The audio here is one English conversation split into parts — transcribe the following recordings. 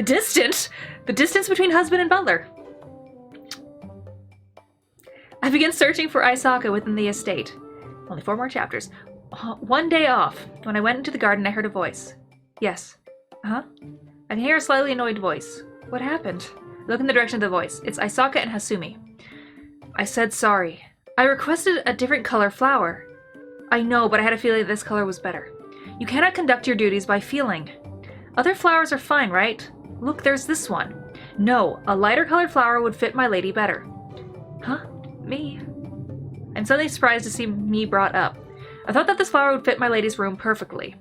Distant? The distance between husband and butler. I began searching for Aisaka within the estate. Only 4 more chapters. One day off. When I went into the garden, I heard a voice. Yes. Huh? I can hear a slightly annoyed voice. What happened? I look in the direction of the voice. It's Aisaka and Hasumi. I said sorry. I requested a different color flower. I know, but I had a feeling that this color was better. You cannot conduct your duties by feeling. Other flowers are fine, right? Look, there's this one. No, a lighter colored flower would fit my lady better. Huh? Me? I'm suddenly surprised to see me brought up. I thought that this flower would fit my lady's room perfectly.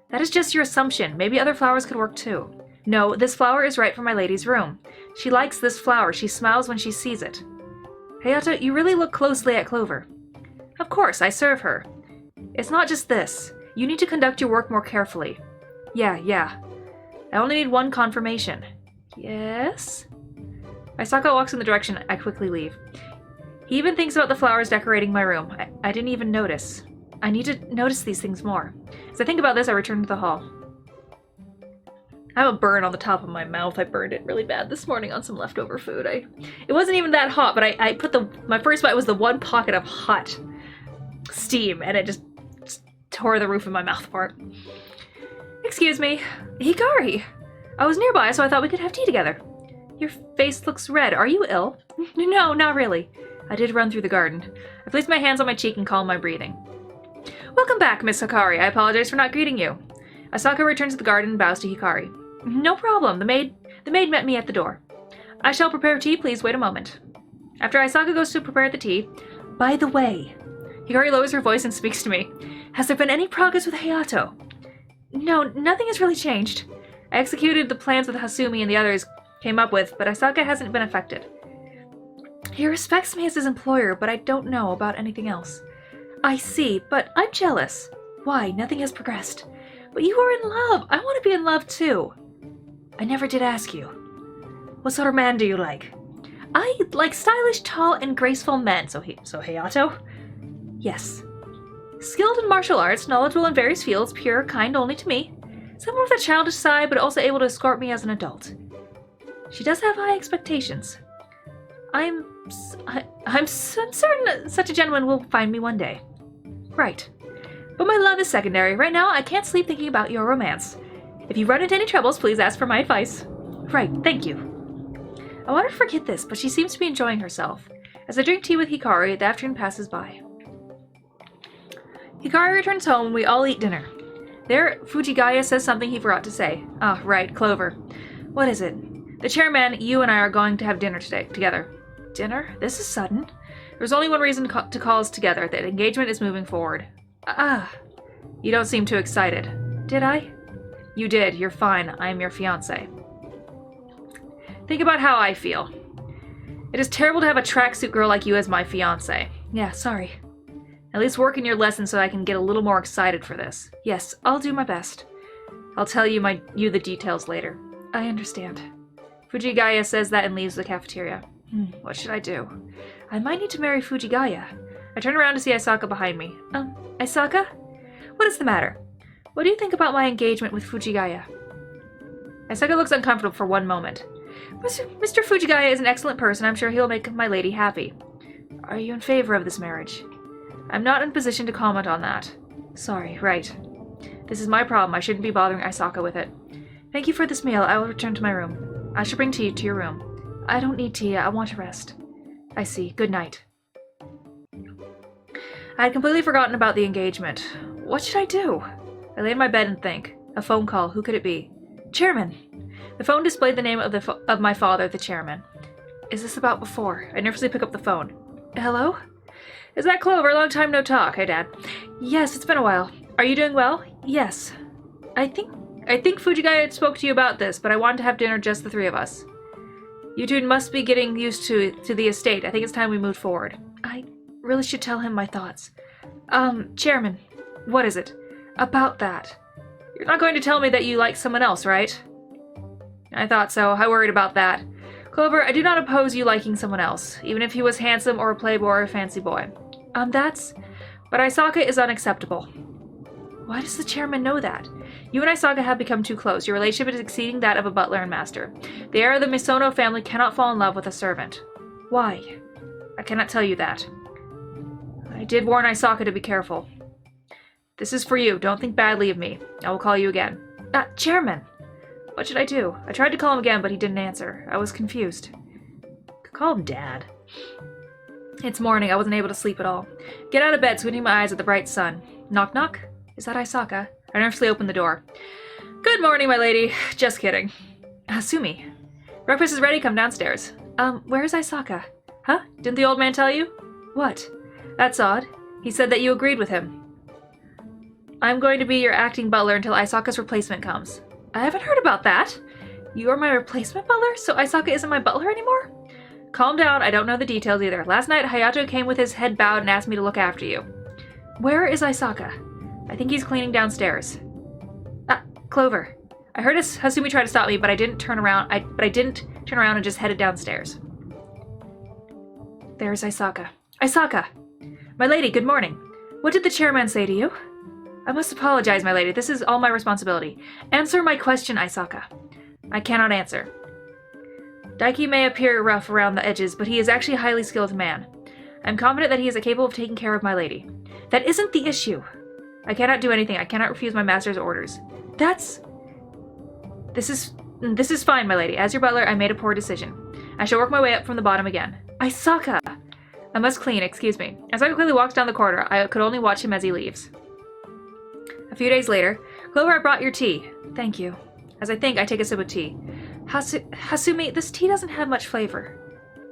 That is just your assumption. Maybe other flowers could work too. No, this flower is right for my lady's room. She likes this flower. She smiles when she sees it. Hayato, you really look closely at Clover. Of course, I serve her. It's not just this. You need to conduct your work more carefully. Yeah. I only need one confirmation. Yes? Aisaka walks in the direction. I quickly leave. He even thinks about the flowers decorating my room. I didn't even notice. I need to notice these things more. As I think about this, I return to the hall. I have a burn on the top of my mouth. I burned it really bad this morning on some leftover food. It wasn't even that hot, but I put my first bite was the one pocket of hot steam, and it just tore the roof of my mouth apart. Excuse me. Hikari! I was nearby, so I thought we could have tea together. Your face looks red. Are you ill? No, not really. I did run through the garden. I placed my hands on my cheek and calmed my breathing. Welcome back, Miss Hikari. I apologize for not greeting you. Aisaka returns to the garden and bows to Hikari. No problem. The maid met me at the door. I shall prepare tea. Please wait a moment. After Aisaka goes to prepare the tea, by the way, Hikari lowers her voice and speaks to me. Has there been any progress with Hayato? No, nothing has really changed. I executed the plans that Hasumi and the others came up with, but Aisaka hasn't been affected. He respects me as his employer, but I don't know about anything else. I see, but I'm jealous. Why? Nothing has progressed. But you are in love. I want to be in love too. I never did ask you. What sort of man do you like? I like stylish, tall, and graceful men. So Hayato? Yes. Skilled in martial arts, knowledgeable in various fields, pure, kind only to me. Someone with a childish side, but also able to escort me as an adult. She does have high expectations. I'm certain that such a gentleman will find me one day. Right. But my love is secondary. Right now, I can't sleep thinking about your romance. If you run into any troubles, please ask for my advice. Right, thank you. I wanted to forget this, but she seems to be enjoying herself. As I drink tea with Hikari, the afternoon passes by. Hikari returns home and we all eat dinner. There, Fujigaya says something he forgot to say. Ah, right, Clover. What is it? The chairman, you and I are going to have dinner together. Dinner? This is sudden. There's only one reason to call us together. That engagement is moving forward. You don't seem too excited. Did I? You did. You're fine. I am your fiancé. Think about how I feel. It is terrible to have a tracksuit girl like you as my fiancé. Yeah, sorry. At least work in your lessons so I can get a little more excited for this. Yes, I'll do my best. I'll tell you the details later. I understand. Fujigaya says that and leaves the cafeteria. What should I do? I might need to marry Fujigaya. I turn around to see Aisaka behind me. Aisaka? What is the matter? What do you think about my engagement with Fujigaya? Aisaka looks uncomfortable for one moment. Mr. Fujigaya is an excellent person. I'm sure he'll make my lady happy. Are you in favor of this marriage? I'm not in position to comment on that. Sorry, right. This is my problem. I shouldn't be bothering Aisaka with it. Thank you for this meal. I will return to my room. I shall bring tea to your room. I don't need tea. I want to rest. I see. Good night. I had completely forgotten about the engagement. What should I do? I lay in my bed and think. A phone call. Who could it be? Chairman! The phone displayed the name of my father, the chairman. Is this about before? I nervously pick up the phone. Hello? Is that Clover? Long time no talk. Hey, Dad. Yes, it's been a while. Are you doing well? Yes. I think Fujigaya spoke to you about this, but I wanted to have dinner just the three of us. You two must be getting used to the estate. I think it's time we moved forward. I really should tell him my thoughts. Chairman, what is it? About that. You're not going to tell me that you like someone else, right? I thought so. I worried about that. Clover, I do not oppose you liking someone else, even if he was handsome or a playboy or a fancy boy. But Aisaka is unacceptable. Why does the chairman know that? You and Aisaka have become too close. Your relationship is exceeding that of a butler and master. The heir of the Misono family cannot fall in love with a servant. Why? I cannot tell you that. I did warn Aisaka to be careful. This is for you. Don't think badly of me. I will call you again. Chairman! What should I do? I tried to call him again, but he didn't answer. I was confused. Call him Dad. It's morning. I wasn't able to sleep at all. Get out of bed, squinting my eyes at the bright sun. Knock knock? Is that Aisaka? I nervously opened the door. Good morning, my lady. Just kidding. Hasumi. Breakfast is ready. Come downstairs. Where's Aisaka? Huh? Didn't the old man tell you? What? That's odd. He said that you agreed with him. I'm going to be your acting butler until Aisaka's replacement comes. I haven't heard about that. You are my replacement butler? So Aisaka isn't my butler anymore? Calm down. I don't know the details either. Last night, Hayato came with his head bowed and asked me to look after you. Where is Aisaka? I think he's cleaning downstairs. Clover. I heard Hasumi try to stop me, but I didn't turn around. I didn't turn around and just headed downstairs. There's Aisaka. Aisaka! My lady, good morning. What did the chairman say to you? I must apologize, my lady. This is all my responsibility. Answer my question, Aisaka. I cannot answer. Daiki may appear rough around the edges, but he is actually a highly skilled man. I'm confident that he is capable of taking care of my lady. That isn't the issue. I cannot do anything. I cannot refuse my master's orders. This is fine, my lady. As your butler, I made a poor decision. I shall work my way up from the bottom again. Aisaka! I must clean, excuse me. As I quickly walks down the corridor, I could only watch him as he leaves. A few days later, Clover, I brought your tea. Thank you. As I think, I take a sip of tea. Hasumi, this tea doesn't have much flavor.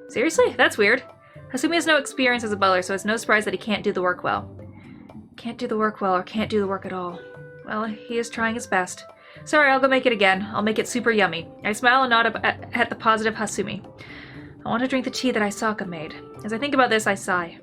Seriously? That's weird. Hasumi has no experience as a butler, so it's no surprise that he can't do the work well. Can't do the work well, or can't do the work at all. Well, he is trying his best. Sorry, I'll go make it again. I'll make it super yummy. I smile and nod at the positive Hasumi. I want to drink the tea that Aisaka made. As I think about this, I sigh.